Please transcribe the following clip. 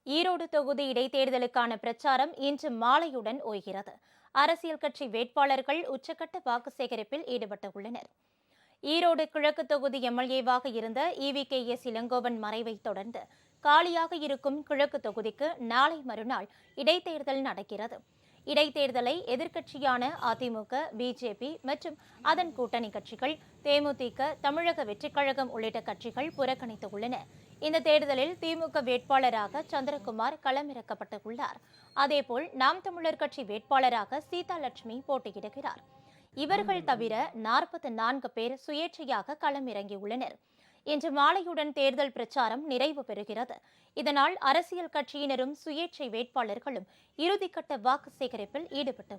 ஈரோடு தொகுதி இடைத்தேர்தலுக்கான பிரச்சாரம் இன்று மாலையுடன் ஓய்கிறது. அரசியல் கட்சி வேட்பாளர்கள் உச்சக்கட்ட வாக்கு சேகரிப்பில் ஈடுபட்டுள்ளனர். ஈரோடு கிழக்கு தொகுதி எம்எல்ஏவாக இருந்த EVKS இளங்கோவன் மறைவை தொடர்ந்து காலியாக இருக்கும் கிழக்கு தொகுதிக்கு நாளை மறுநாள் இடைத்தேர்தல் நடக்கிறது. இடைத்தேர்தலை எதிர்க்கட்சியான அதிமுக, பிஜேபி மற்றும் அதன் கூட்டணி கட்சிகள், தேமுதிக, தமிழக வெற்றிக் கழகம் உள்ளிட்ட கட்சிகள் புறக்கணித்துள்ளன. இந்த தேர்தலில் திமுக வேட்பாளராக சந்திரகுமார் களமிறக்கப்பட்டுள்ளார். அதேபோல் நாம் தமிழர் கட்சி வேட்பாளராக சீதாலட்சுமி போட்டியிடுகிறார். இவர்கள் தவிர 44 பேர் சுயேட்சையாக களமிறங்கியுள்ளனர். இன்று மாலையுடன் தேர்தல் பிரச்சாரம் நிறைவு பெறுகிறது. இதனால் அரசியல் கட்சியினரும் சுயேட்சை வேட்பாளர்களும் இறுதிக்கட்ட வாக்கு சேகரிப்பில் ஈடுபட்டு